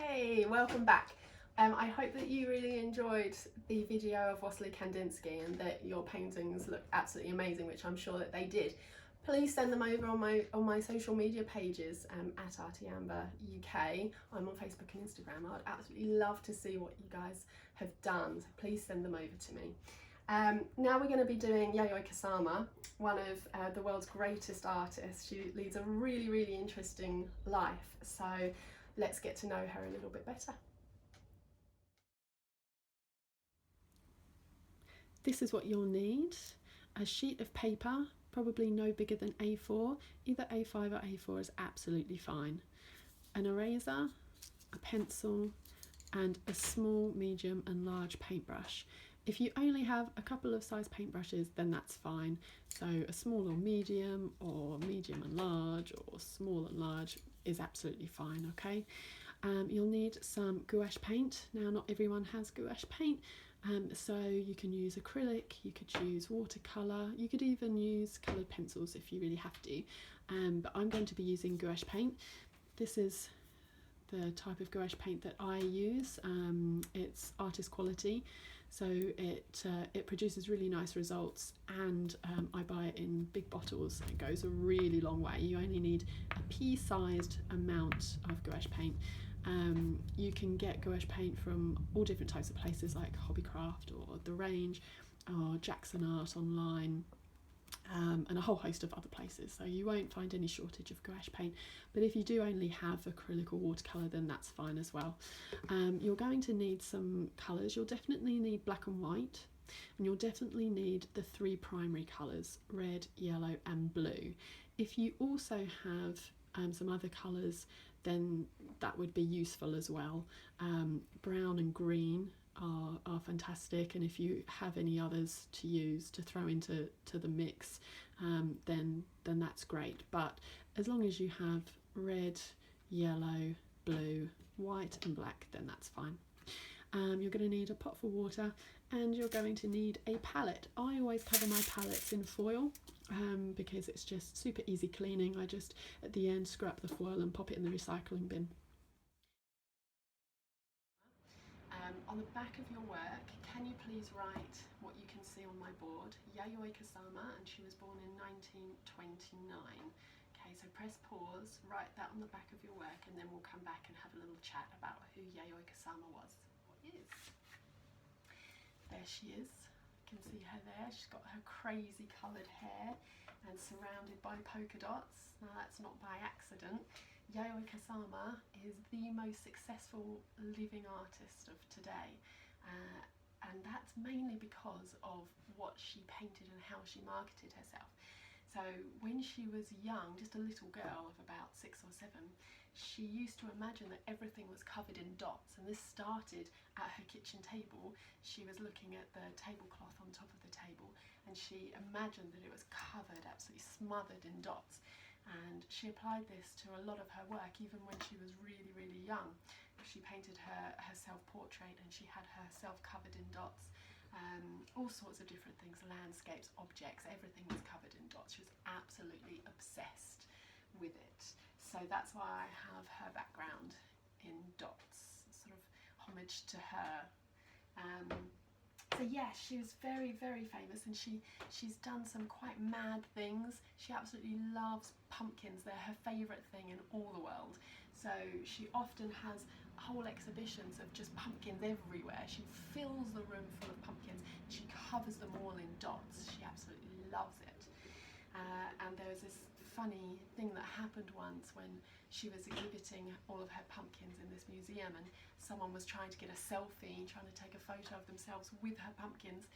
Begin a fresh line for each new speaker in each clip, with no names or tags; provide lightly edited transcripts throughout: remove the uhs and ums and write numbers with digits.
Hey, welcome back. I hope that you really enjoyed the video of Wassily Kandinsky and that your paintings look absolutely amazing, which I'm sure that they did. Please send them over on my social media pages at Arty UK. I'm on Facebook and Instagram. I'd absolutely love to see what you guys have done, so please send them over to me. Now we're going to be doing YAYOI Kusama, one of the world's greatest artists. She leads a really interesting life, so let's get to know her a little bit better. This is what you'll need: a sheet of paper, probably no bigger than A4, either A5 or A4 is absolutely fine, an eraser, a pencil, and a small, medium and large paintbrush. If you only have a couple of size paintbrushes, then that's fine. So a small or medium and large, or small and large is absolutely fine, okay? You'll need some gouache paint. Now, not everyone has gouache paint, so you can use acrylic, you could use watercolour, you could even use coloured pencils if you really have to, but I'm going to be using gouache paint. This is the type of gouache paint that I use. It's artist quality, so it produces really nice results, and I buy it in big bottles. It goes a really long way. You only need a pea-sized amount of gouache paint. You can get gouache paint from all different types of places like Hobbycraft or The Range or Jackson Art online, and a whole host of other places, so you won't find any shortage of gouache paint. But if you do only have acrylic or watercolour, then that's fine as well. You're going to need some colours. You'll definitely need black and white, and you'll definitely need the three primary colours: red, yellow and blue. If you also have some other colours, then that would be useful as well. Brown and green are fantastic, and if you have any others to use to throw into the mix, then that's great. But as long as you have red, yellow, blue, white and black, then that's fine. You're going to need a pot for water, and you're going to need a palette. I always cover my palettes in foil because it's just super easy cleaning. I just at the end scrap the foil and pop it in the recycling bin. On the back of your work, can you please write what you can see on my board? YAYOI Kusama, and she was born in 1929. Okay, so press pause, write that on the back of your work, and then we'll come back and have a little chat about who YAYOI Kusama was. There she is. You can see her there. She's got her crazy coloured hair and surrounded by polka dots. Now that's not by accident. YAYOI Kusama is the most successful living artist of today, and that's mainly because of what she painted and how she marketed herself. So when she was young, just a little girl of about 6 or 7, she used to imagine that everything was covered in dots, and this started at her kitchen table. She was looking at the tablecloth on top of the table, and she imagined that it was covered, absolutely smothered in dots. And she applied this to a lot of her work, even when she was really young. She painted her self-portrait, and she had herself covered in dots. All sorts of different things, landscapes, objects, everything was covered in dots. She was absolutely obsessed with it. So that's why I have her background in dots, sort of homage to her. So yeah, she was very famous, and she's done some quite mad things. She absolutely loves pumpkins. They're her favourite thing in all the world. So she often has whole exhibitions of just pumpkins everywhere. She fills the room full of pumpkins. She covers them all in dots. She absolutely loves it. And there was this funny thing that happened once when she was exhibiting all of her pumpkins in this museum, and someone was trying to get a selfie, trying to take a photo of themselves with her pumpkins,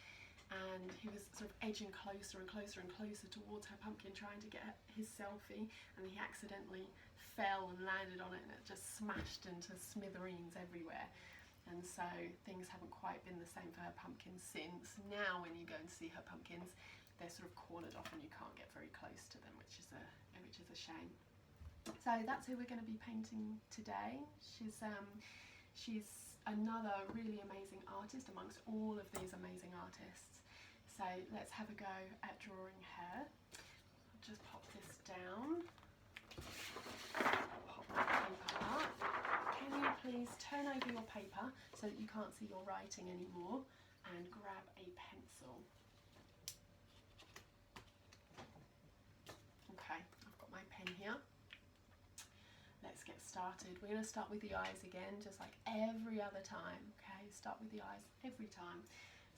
and he was sort of edging closer and closer and closer towards her pumpkin, trying to get his selfie, and he accidentally fell and landed on it, and it just smashed into smithereens everywhere. And so things haven't quite been the same for her pumpkins since. Now when you go and see her pumpkins, they're sort of cornered off and you can't get very close to them, which is a shame. So that's who we're going to be painting today. She's another really amazing artist amongst all of these amazing artists. So let's have a go at drawing her. I'll just pop this down. Pop my paper up. Can you please turn over your paper so that you can't see your writing anymore, and grab a pencil. Okay, I've got my pen here. Let's get started. We're going to start with the eyes again, just like every other time, okay? Start with the eyes every time.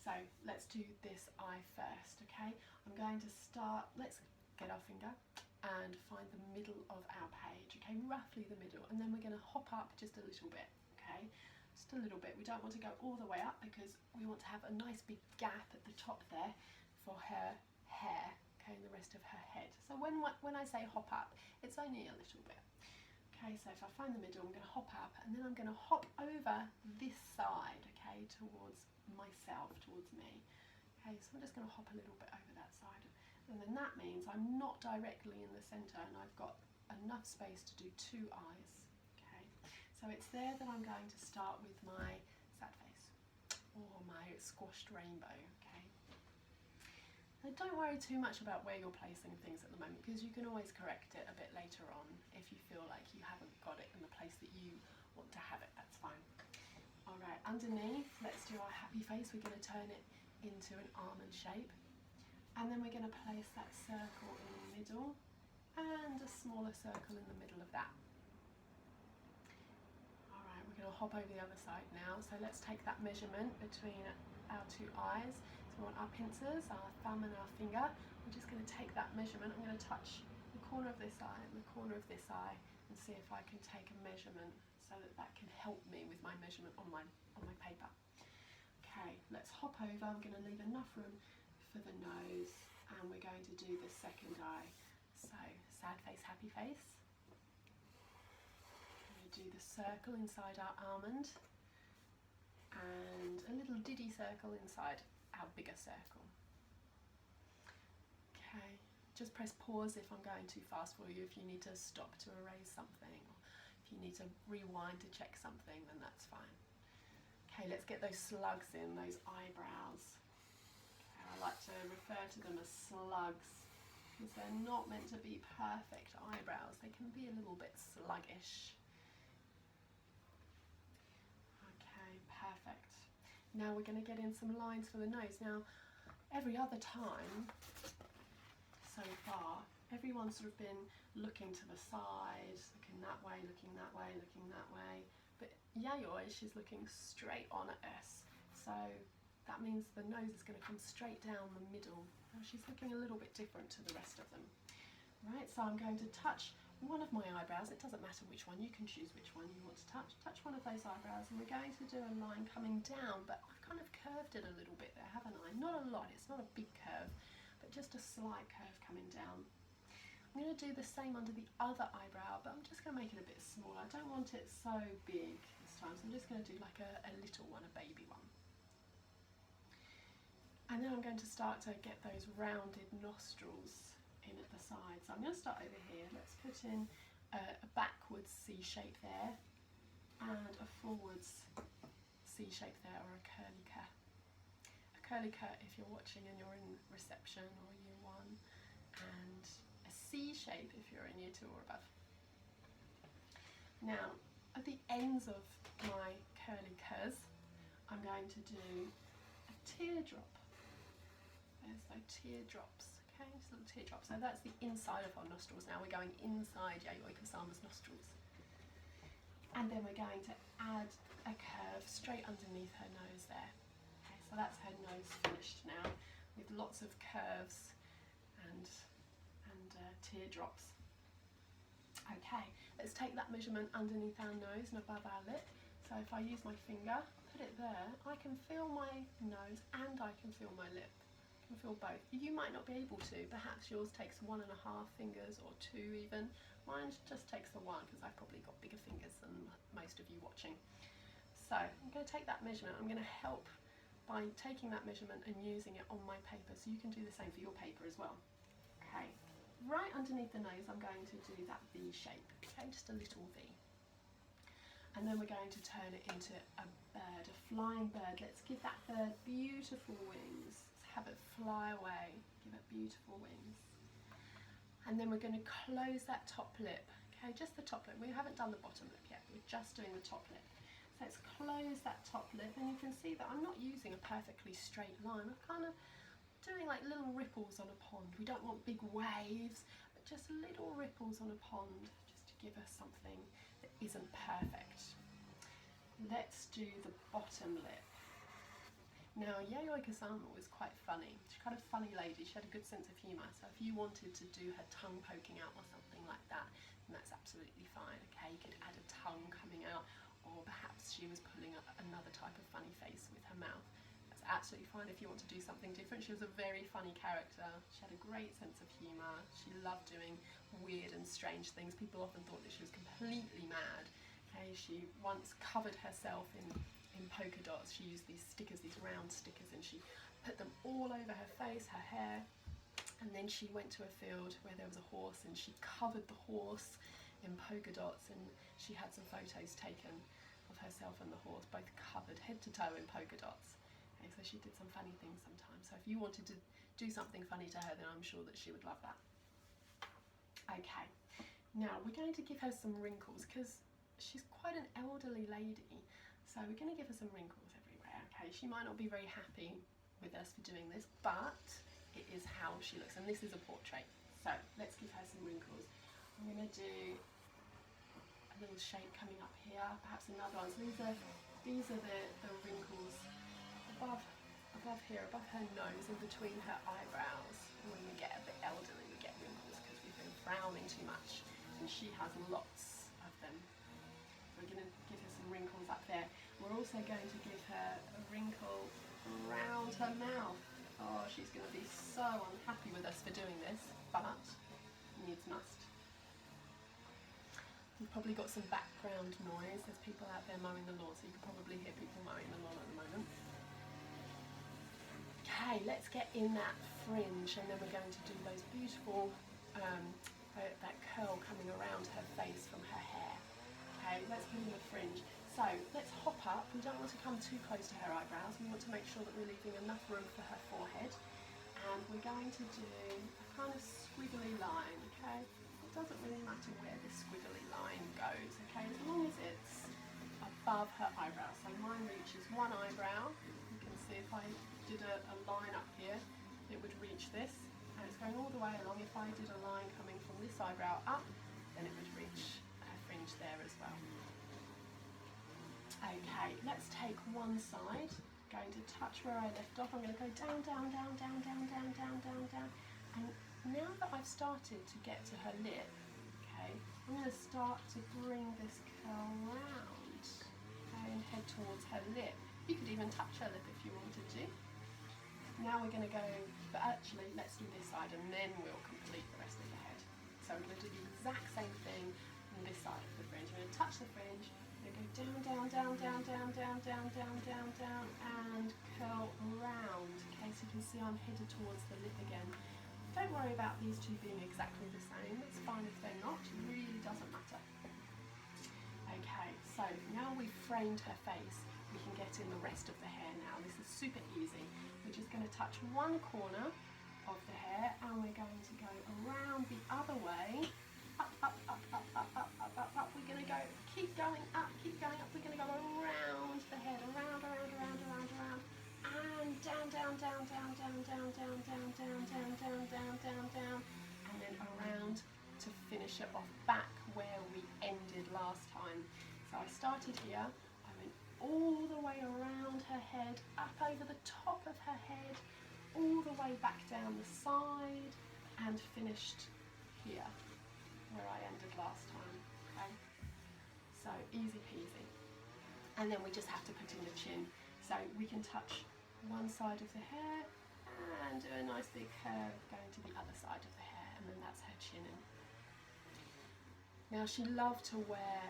So let's do this eye first, okay? I'm going to start, let's get our finger and find the middle of our page, okay? Roughly the middle, and then we're going to hop up just a little bit, okay? Just a little bit. We don't want to go all the way up because we want to have a nice big gap at the top there for her hair, okay, and the rest of her head. So when I say hop up, it's only a little bit. Okay, so if I find the middle, I'm going to hop up, and then I'm going to hop over this side, okay, towards myself, towards me. Okay, so I'm just going to hop a little bit over that side, and then that means I'm not directly in the centre, and I've got enough space to do two eyes. Okay, so it's there that I'm going to start with my sad face, or my squashed rainbow, okay. Now, don't worry too much about where you're placing things at the moment, because you can always correct it a bit later on if you feel like you haven't got it in the place that you want to have it. That's fine. Alright, underneath, let's do our happy face. We're going to turn it into an almond shape, and then we're going to place that circle in the middle and a smaller circle in the middle of that. Alright, we're going to hop over the other side now. So let's take that measurement between our two eyes. So we want our pincers, our thumb and our finger. We're just going to take that measurement. I'm going to touch the corner of this eye and the corner of this eye and see if I can take a measurement so that that can help me with my measurement on my paper. Okay, let's hop over. I'm going to leave enough room for the nose, and we're going to do the second eye. So sad face, happy face. I'm going to do the circle inside our almond, and a little diddy circle inside our bigger circle. Okay, just press pause if I'm going too fast for you, if you need to stop to erase something, or if you need to rewind to check something, then that's fine. Okay, let's get those slugs in, those eyebrows. Okay, I like to refer to them as slugs because they're not meant to be perfect eyebrows. They can be a little bit sluggish. Okay, perfect. Now we're going to get in some lines for the nose. Now, every other time so far, everyone's sort of been looking to the side, looking that way, looking that way, looking that way. But Yayoi, she's looking straight on at us. So that means the nose is going to come straight down the middle. Now she's looking a little bit different to the rest of them. Right, so I'm going to touch one of my eyebrows. It doesn't matter which one, you can choose which one you want to touch. Touch one of those eyebrows, and we're going to do a line coming down, but I've kind of curved it a little bit there, haven't I? Not a lot, it's not a big curve, but just a slight curve coming down. I'm going to do the same under the other eyebrow, but I'm just going to make it a bit smaller. I don't want it so big this time, so I'm just going to do like a little one, a baby one. And then I'm going to start to get those rounded nostrils in at the side. So I'm going to start over here. Let's put in a backwards C shape there, and a forwards C shape there, or a curly cut. A curly cut if you're watching and you're in reception or year 1, and a C shape if you're in year 2 or above. Now, at the ends of my curly curs, I'm going to do a teardrop. There's those teardrops, okay, just little teardrops. So that's the inside of our nostrils now. We're going inside Yayoi Kusama's nostrils. And then we're going to add a curve straight underneath her nose there. Okay, so that's her nose finished now, with lots of curves and teardrops. Okay, let's take that measurement underneath our nose and above our lip. So if I use my finger, put it there, I can feel my nose and I can feel my lip. I can feel both. You might not be able to. Perhaps yours takes 1.5 fingers or 2 even. Mine just takes the 1 because I've probably got bigger fingers than most of you watching. So I'm going to take that measurement. I'm going to help by taking that measurement and using it on my paper, so you can do the same for your paper as well. Okay, right underneath the nose I'm going to do that V shape, okay, just a little V. And then we're going to turn it into a bird, a flying bird. Let's give that bird beautiful wings. Let's have it fly away, give it beautiful wings. And then we're going to close that top lip, okay, just the top lip. We haven't done the bottom lip yet, we're just doing the top lip. So let's close that top lip, and you can see that I'm not using a perfectly straight line. I'm kind of doing like little ripples on a pond. We don't want big waves, but just little ripples on a pond, just to give us something that isn't perfect. Let's do the bottom lip. Now, YAYOI KUSAMA was quite funny. She's kind of funny lady. She had a good sense of humour. So if you wanted to do her tongue poking out or something like that, then that's absolutely fine. Okay, you could add a tongue coming out, or perhaps she was pulling up another type of funny face with her mouth. That's absolutely fine if you want to do something different. She was a very funny character. She had a great sense of humour. She loved doing weird and strange things. People often thought that she was completely mad. Okay, she once covered herself in polka dots. She used these stickers, these round stickers, and she put them all over her face, her hair, and then she went to a field where there was a horse, and she covered the horse in polka dots, and she had some photos taken of herself and the horse, both covered head to toe in polka dots. Okay, so she did some funny things sometimes. So if you wanted to do something funny to her, then I'm sure that she would love that. Okay, now we're going to give her some wrinkles because she's quite an elderly lady. So we're going to give her some wrinkles everywhere. Okay, she might not be very happy with us for doing this, but it is how she looks, and this is a portrait. So let's give her some wrinkles. I'm going to do a little shape coming up here, perhaps another one. So these are the wrinkles above here, above her nose, in between her eyebrows. And when we get a bit elderly, we get wrinkles because we've been frowning too much, and she has lots of them. We're going to give her some wrinkles up there. We're also going to give her a wrinkle around her mouth. Oh, she's going to be so unhappy with us for doing this, but needs must. You've probably got some background noise. There's people out there mowing the lawn, so you can probably hear people mowing the lawn at the moment. Okay, let's get in that fringe, and then we're going to do those beautiful, that curl coming around her face from her hair. Okay, let's put in the fringe. So let's hop up. We don't want to come too close to her eyebrows. We want to make sure that we're leaving enough room for her forehead. And we're going to do a kind of squiggly line, okay? It doesn't really matter where this squiggly line goes, okay? As long as it's above her eyebrow. So mine reaches one eyebrow. You can see if I did a line up here, it would reach this. And it's going all the way along. If I did a line coming from this eyebrow up, then it would reach fringe there as well. Okay, let's take one side, going to touch where I left off. I'm going to go down, down, down, down, down, down, down, down, down. And now that I've started to get to her lip, okay, I'm going to start to bring this curl round, okay, and head towards her lip. You could even touch her lip if you wanted to. Now we're going to go, but actually let's do this side and then we'll complete the rest of the head. So I'm going to do the exact same thing on this side of the fringe. I'm going to touch the fringe, I'm going to go down, down, down, down, down, down, down, down, down, and curl round. Okay, so you can see I'm headed towards the lip again. Don't worry about these two being exactly the same. It's fine if they're not. It really doesn't matter. Okay, so now we've framed her face, we can get in the rest of the hair now. This is super easy. We're just going to touch one corner of the hair, and we're going to go around the other way. Up, up, up, up, up, up, up, up, up. We're going to go, keep going up, keep going up. We're going to go around the head, around, around, around, around, around, and down, down, down, down, down, down, down, down, down, down, down, down, down, down, and then around to finish it off back where we ended last time. So I started here, I went all the way around her head, up over the top of her head, all the way back down the side, and finished here where I ended last time. Okay, so easy peasy. And then we just have to put in the chin. So we can touch one side of the hair and do a nice big curve going to the other side of the hair, and then that's her chin in. Now she loved to wear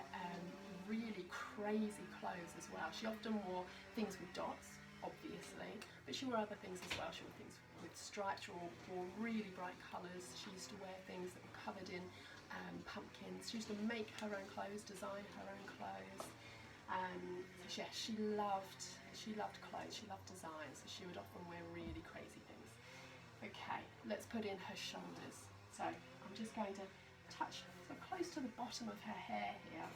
really crazy clothes as well. She often wore things with dots, obviously, but she wore other things as well. She wore things with stripes, or wore really bright colours. She used to wear things that were covered in pumpkins. She used to make her own clothes, design her own clothes. So yeah, she loved clothes, she loved design, so she would often wear really crazy things. Okay, let's put in her shoulders. So I'm just going to touch so close to the bottom of her hair here,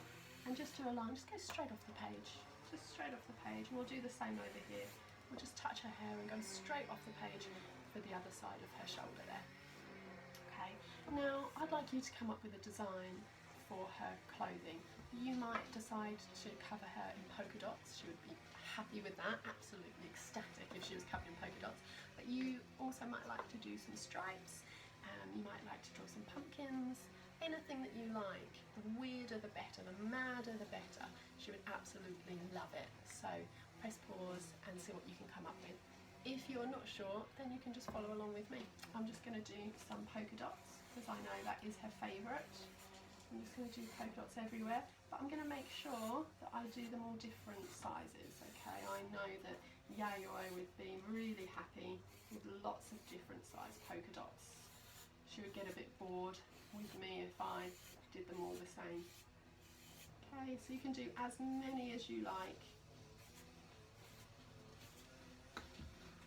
and just do a line, just go straight off the page, just straight off the page, and we'll do the same over here. We'll just touch her hair and go straight off the page for the other side of her shoulder there. Okay, now I'd like you to come up with a design for her clothing. You might decide to cover her in polka dots. She would be happy with that, absolutely ecstatic if she was covered in polka dots. But you also might like to do some stripes, you might like to draw some pumpkins, anything that you like. The weirder the better, the madder the better. She would absolutely love it. So press pause and see what you can come up with. If you're not sure, then you can just follow along with me. I'm just going to do some polka dots because I know that is her favourite. I'm just going to do polka dots everywhere, but I'm going to make sure that I do them all different sizes, okay? I know that Yayoi would be really happy with lots of different size polka dots. She would get a bit bored with me if I did them all the same. Okay, so you can do as many as you like.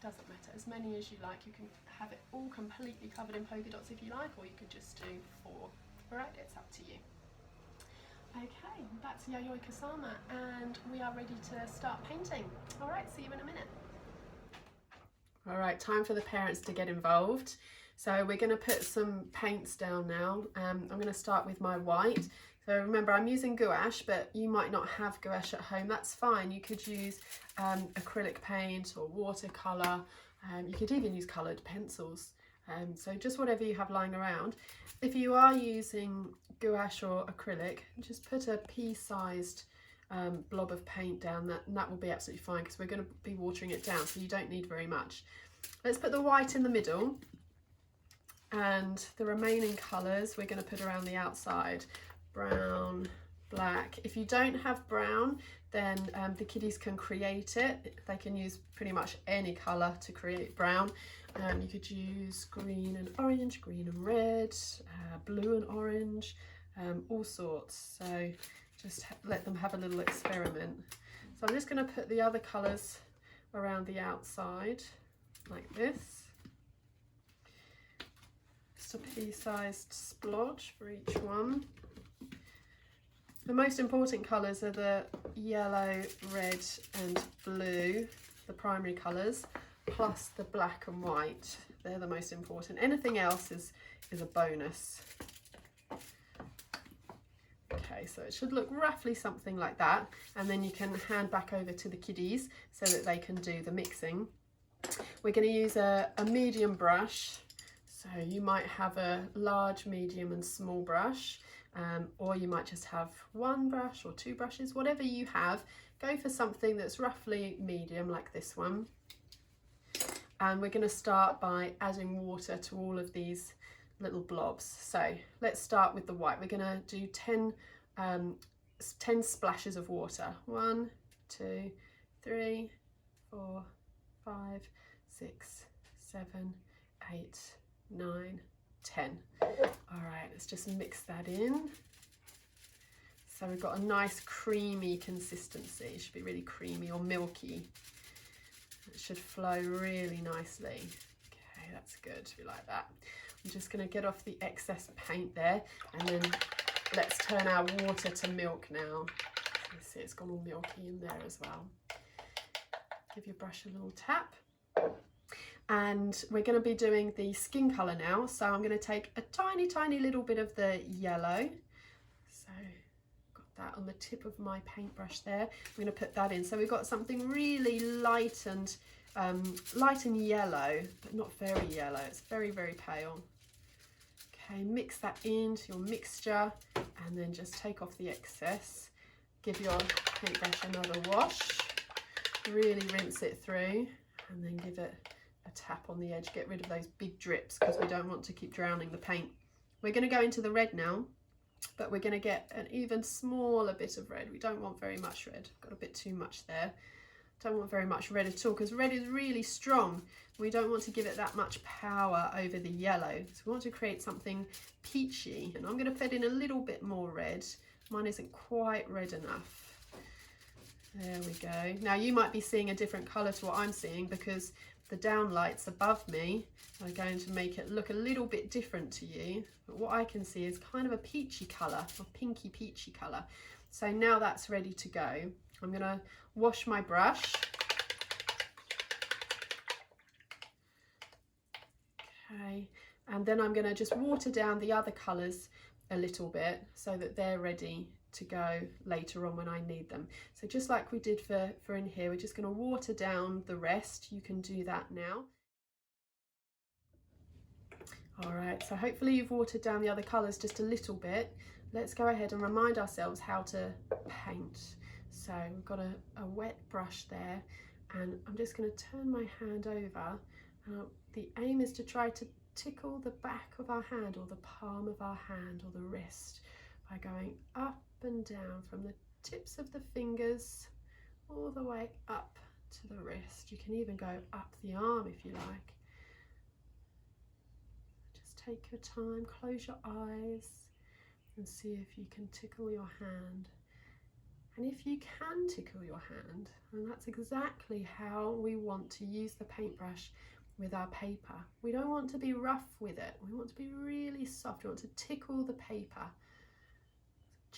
Doesn't matter, as many as you like. You can have it all completely covered in polka dots if you like, or you could just do 4. Alright, it's up to you. Okay, that's Yayoi Kusama, and we are ready to start painting. Alright, see you in a minute. Alright, time for the parents to get involved. So we're going to put some paints down now. I'm going to start with my white. So remember, I'm using gouache, but you might not have gouache at home. That's fine. You could use acrylic paint or watercolour. You could even use coloured pencils. So just whatever you have lying around. If you are using gouache or acrylic, just put a pea-sized blob of paint down, and that will be absolutely fine because we're going to be watering it down, so you don't need very much. Let's put the white in the middle, and the remaining colours we're going to put around the outside. Brown, black. If you don't have brown, then the kiddies can create it. They can use pretty much any colour to create brown. You could use green and orange, green and red, blue and orange, all sorts. So just let them have a little experiment. So I'm just going to put the other colours around the outside like this. Just a pea-sized splodge for each one. The most important colours are the yellow, red and blue, the primary colours, plus the black and white. They're the most important. Anything else is a bonus. Okay, so it should look roughly something like that, and then you can hand back over to the kiddies so that they can do the mixing. We're going to use a medium brush, so you might have a large, medium and small brush, or you might just have one brush or 2 brushes, whatever you have. Go for something that's roughly medium like this one. And we're going to start by adding water to all of these little blobs. So let's start with the white. We're going to do 10 splashes of water. 1, 2, 3, 4, 5, 6, 7, 8, 9, 10. All right, let's just mix that in. So we've got a nice creamy consistency. It should be really creamy or milky. It should flow really nicely. Okay, that's good. We like that. I'm just going to get off the excess paint there, and then let's turn our water to milk now. You see it's gone all milky in there as well. Give your brush a little tap. And we're going to be doing the skin colour now. So I'm going to take a tiny little bit of the yellow. So got that on the tip of my paintbrush there. I'm going to put that in. So we've got something really light and yellow, but not very yellow. It's very pale. Okay, mix that into your mixture and then just take off the excess. Give your paintbrush another wash. Really rinse it through and then give it a tap on the edge. Get rid of those big drips because we don't want to keep drowning the paint. We're going to go into the red now, but we're going to get an even smaller bit of red. We don't want very much red. Got a bit too much there. Don't want very much red at all because red is really strong. We don't want to give it that much power over the yellow. So we want to create something peachy, and I'm going to put in a little bit more red. Mine isn't quite red enough. There we go. Now you might be seeing a different colour to what I'm seeing because the downlights above me are going to make it look a little bit different to you. But what I can see is kind of a peachy colour, or pinky peachy colour. So now that's ready to go. I'm going to wash my brush. Okay, and then I'm going to just water down the other colours a little bit so that they're ready to go later on when I need them. So just like we did for in here, we're just going to water down the rest. You can do that now. All right, so hopefully you've watered down the other colours just a little bit. Let's go ahead and remind ourselves how to paint. So we've got a wet brush there, and I'm just going to turn my hand over. The aim is to try to tickle the back of our hand, or the palm of our hand, or the wrist, by going up and down from the tips of the fingers all the way up to the wrist. You can even go up the arm if you like. Just take your time, close your eyes and see if you can tickle your hand. And if you can tickle your hand, and that's exactly how we want to use the paintbrush with our paper. We don't want to be rough with it. We want to be really soft. We want to tickle the paper.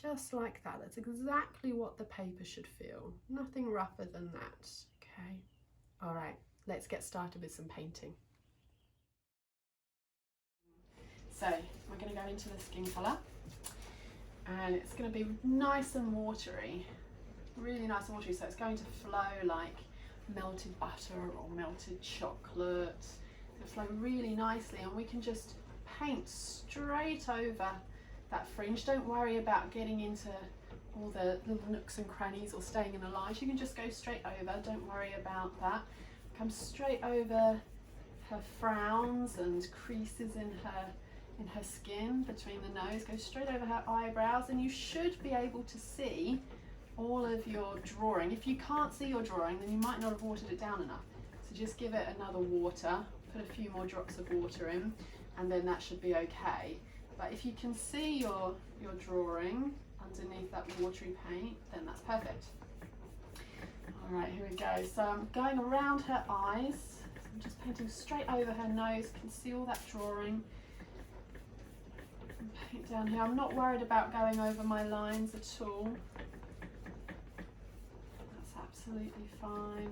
Just like that. That's exactly what the paper should feel. Nothing rougher than that. Okay. All right, let's get started with some painting. So we're going to go into the skin colour, and it's going to be nice and watery, really nice and watery. So it's going to flow like melted butter or melted chocolate. It'll flow really nicely, and we can just paint straight over that fringe. Don't worry about getting into all the little nooks and crannies or staying in the lines. You can just go straight over. Don't worry about that. Come straight over her frowns and creases in her skin between the nose. Go straight over her eyebrows, and you should be able to see all of your drawing. If you can't see your drawing, then you might not have watered it down enough. So just give it another water, put a few more drops of water in, and then that should be okay. But if you can see your drawing underneath that watery paint, then that's perfect. All right, here we go. So I'm going around her eyes. I'm just painting straight over her nose. You can see all that drawing. And paint down here. I'm not worried about going over my lines at all. That's absolutely fine.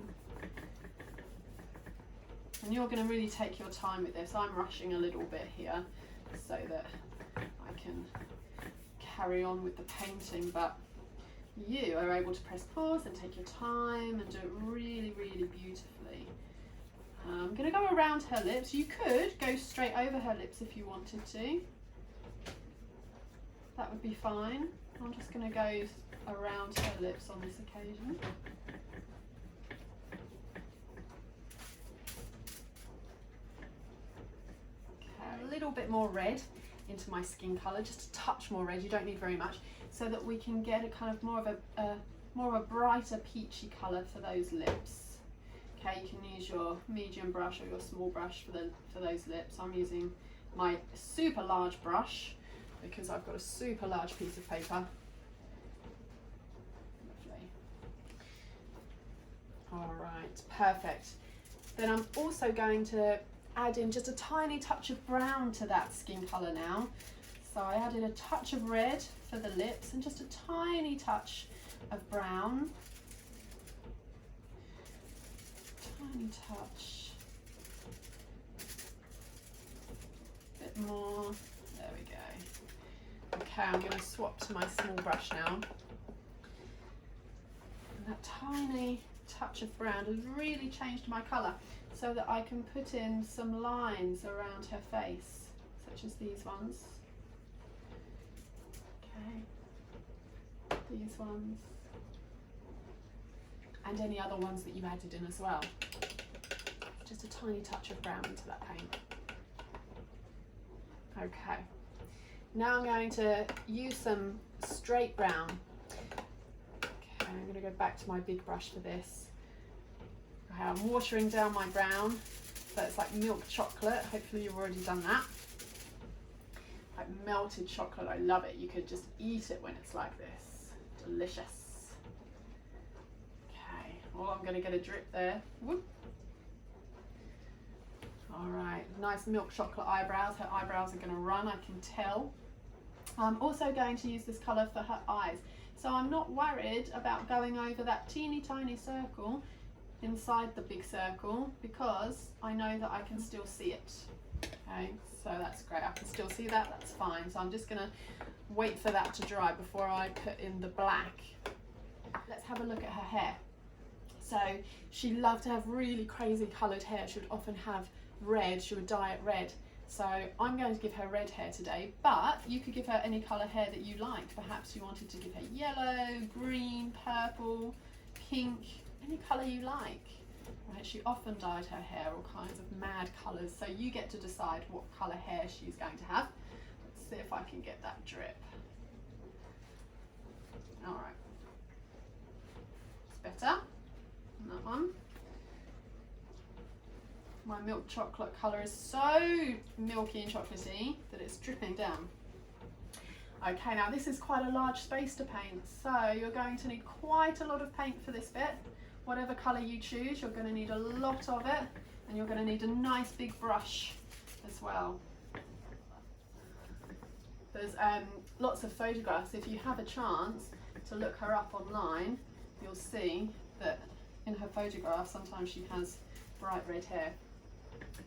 And you're going to really take your time with this. I'm rushing a little bit here so that I can carry on with the painting, but you are able to press pause and take your time and do it really, really beautifully. I'm going to go around her lips. You could go straight over her lips if you wanted to. That would be fine. I'm just going to go around her lips on this occasion. Okay, a little bit more red into my skin colour, just a touch more red. You don't need very much, so that we can get a kind of more of a brighter peachy colour for those lips. Okay, you can use your medium brush or your small brush for those lips. I'm using my super large brush because I've got a super large piece of paper. Lovely. All right, perfect. Then I'm also going to add in just a tiny touch of brown to that skin colour now. So I added a touch of red for the lips and just a tiny touch of brown. Tiny touch. A bit more. There we go. Okay, I'm going to swap to my small brush now. And that tiny touch of brown has really changed my colour, so that I can put in some lines around her face, such as these ones. Okay, these ones, and any other ones that you added in as well. Just a tiny touch of brown into that paint. Okay, now I'm going to use some straight brown. Okay, I'm going to go back to my big brush for this. Okay, I'm watering down my brown, so it's like milk chocolate. Hopefully you've already done that. Like melted chocolate, I love it. You could just eat it when it's like this. Delicious. Okay, well, I'm going to get a drip there. Whoop. All right, nice milk chocolate eyebrows. Her eyebrows are going to run, I can tell. I'm also going to use this colour for her eyes. So I'm not worried about going over that teeny tiny circle inside the big circle because I know that I can still see it. Okay, so that's great. I can still see that, that's fine. So I'm just going to wait for that to dry before I put in the black. Let's have a look at her hair. So she loved to have really crazy coloured hair. She would often have red, she would dye it red. So I'm going to give her red hair today, but you could give her any colour hair that you liked. Perhaps you wanted to give her yellow, green, purple, pink, any colour you like. Right, she often dyed her hair all kinds of mad colours, so you get to decide what colour hair she's going to have. Let's see if I can get that drip. All right, it's better. And that one. My milk chocolate colour is so milky and chocolatey that it's dripping down. Okay, now this is quite a large space to paint, so you're going to need quite a lot of paint for this bit. Whatever colour you choose, you're going to need a lot of it, and you're going to need a nice big brush as well. There's lots of photographs. If you have a chance to look her up online, you'll see that in her photograph sometimes she has bright red hair.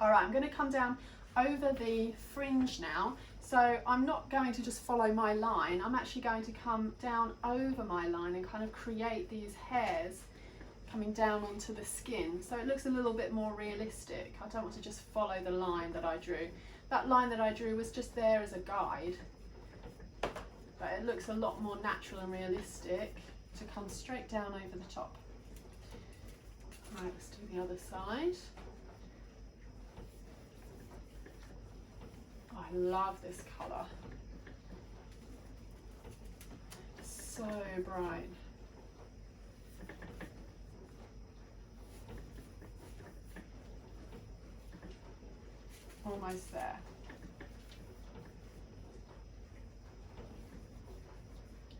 All right, I'm going to come down over the fringe now. So I'm not going to just follow my line. I'm actually going to come down over my line and kind of create these hairs coming down onto the skin. So it looks a little bit more realistic. I don't want to just follow the line that I drew. That line that I drew was just there as a guide. But it looks a lot more natural and realistic to come straight down over the top. All right, let's do the other side. I love this colour. So bright. Almost there.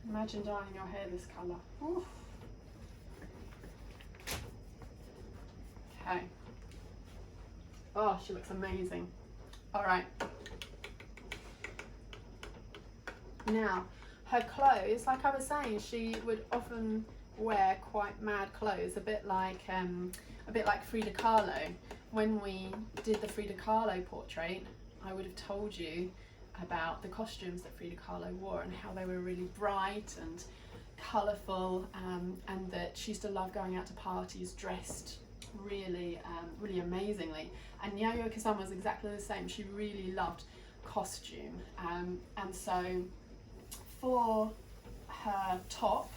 Imagine dyeing your hair this colour. Oof. Okay. Oh, she looks amazing. All right. Now, her clothes, like I was saying, she would often wear quite mad clothes, a bit like Frida Kahlo. When we did the Frida Kahlo portrait, I would have told you about the costumes that Frida Kahlo wore and how they were really bright and colourful, and that she used to love going out to parties dressed really amazingly. And YAYOI Kusama was exactly the same. She really loved costume, and so for her top,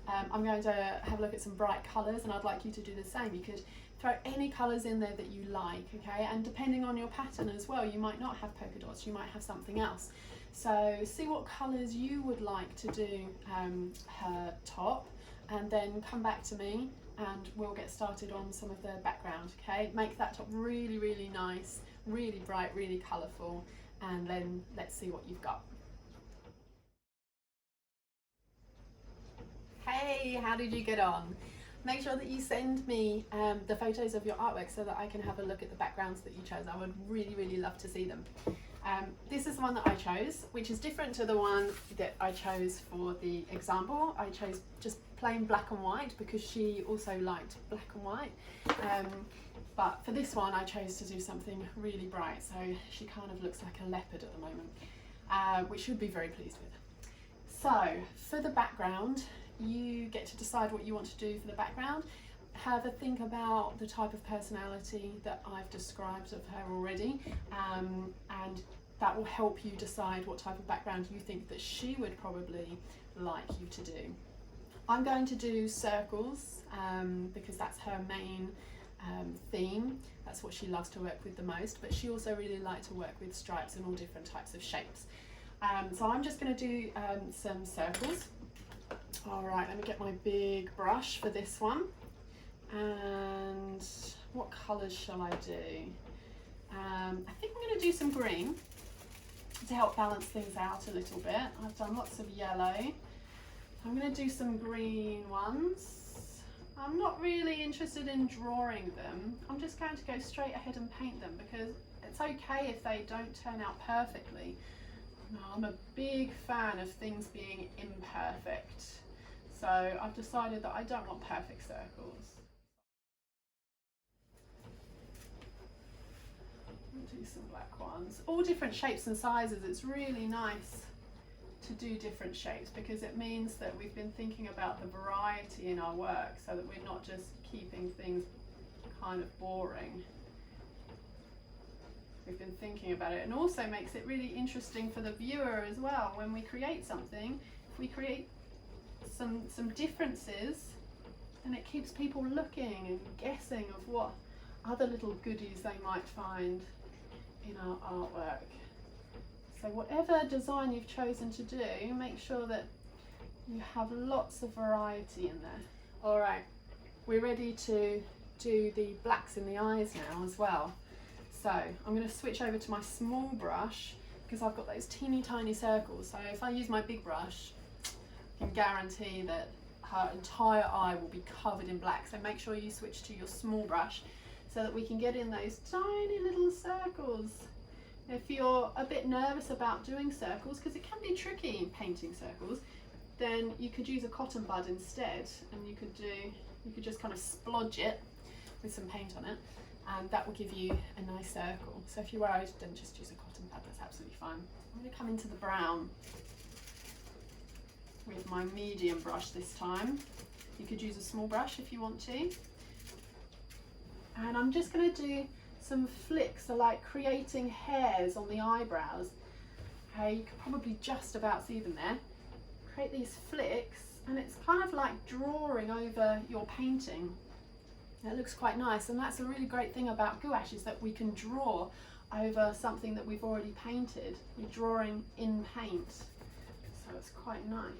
I'm going to have a look at some bright colours, and I'd like you to do the same. You could throw any colours in there that you like, okay? And depending on your pattern as well, you might not have polka dots, you might have something else. So see what colours you would like to do her top, and then come back to me and we'll get started on some of the background, okay? Make that top really, really nice, really bright, really colourful, and then let's see what you've got. Hey, how did you get on? Make sure that you send me the photos of your artwork so that I can have a look at the backgrounds that you chose. I would really, really love to see them. This is the one that I chose, which is different to the one that I chose for the example. I chose just plain black and white because she also liked black and white. But for this one, I chose to do something really bright. So she kind of looks like a leopard at the moment, which you'll be very pleased with. So for the background, you get to decide what you want to do for the background. Have a think about the type of personality that I've described of her already, and that will help you decide what type of background you think that she would probably like you to do. I'm going to do circles because that's her main theme. That's what she loves to work with the most, but she also really likes to work with stripes and all different types of shapes. So I'm just going to do some circles. All right, let me get my big brush for this one. And what colours shall I do? I think I'm going to do some green to help balance things out a little bit. I've done lots of yellow. I'm going to do some green ones. I'm not really interested in drawing them. I'm just going to go straight ahead and paint them because it's okay if they don't turn out perfectly. No, I'm a big fan of things being imperfect. So I've decided that I don't want perfect circles. I'll do some black ones. All different shapes and sizes. It's really nice to do different shapes because it means that we've been thinking about the variety in our work so that we're not just keeping things kind of boring. We've been thinking about it, and also makes it really interesting for the viewer as well. When we create something, if we create some differences, then it keeps people looking and guessing of what other little goodies they might find in our artwork. So whatever design you've chosen to do, make sure that you have lots of variety in there. All right, we're ready to do the blacks in the eyes now as well. So I'm going to switch over to my small brush because I've got those teeny tiny circles. So if I use my big brush, I can guarantee that her entire eye will be covered in black. So make sure you switch to your small brush so that we can get in those tiny little circles. If you're a bit nervous about doing circles, because it can be tricky in painting circles, then you could use a cotton bud instead, and you could just kind of splodge it with some paint on it, and that will give you a nice circle. So if you're worried, then just use a cotton pad, that's absolutely fine. I'm going to come into the brown with my medium brush this time. You could use a small brush if you want to. And I'm just going to do some flicks, so like creating hairs on the eyebrows. Okay, you can probably just about see them there. Create these flicks, and it's kind of like drawing over your painting. It looks quite nice, and that's a really great thing about gouache, is that we can draw over something that we've already painted. We're drawing in paint, so it's quite nice.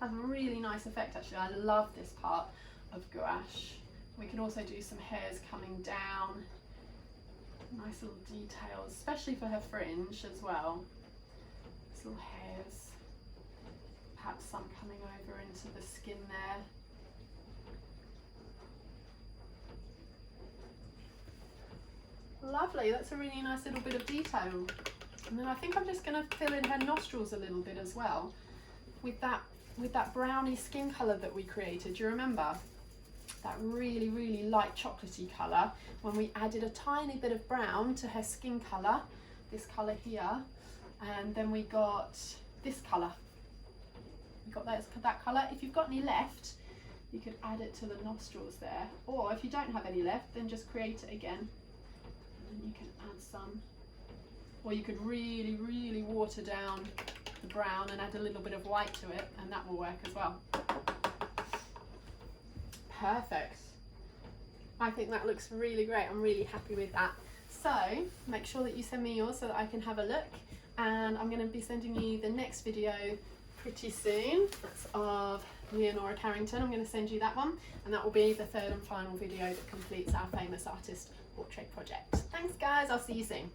It has a really nice effect actually. I love this part of gouache. We can also do some hairs coming down, nice little details, especially for her fringe as well. These little hairs, perhaps some coming over into the skin there. Lovely, that's a really nice little bit of detail. And then I think I'm just going to fill in her nostrils a little bit as well with that browny skin colour that we created. Do you remember? That really, really light chocolatey colour, when we added a tiny bit of brown to her skin colour, this colour here, and then we got this colour. You got that colour. If you've got any left, you could add it to the nostrils there, or if you don't have any left, then just create it again, and then you can add some, or you could really, really water down the brown and add a little bit of white to it, and that will work as well. Perfect. I think that looks really great. I'm really happy with that. So make sure that you send me yours so that I can have a look, and I'm going to be sending you the next video pretty soon. That's of Leonora Carrington. I'm going to send you that one, and that will be the third and final video that completes our famous artist portrait project. Thanks guys, I'll see you soon.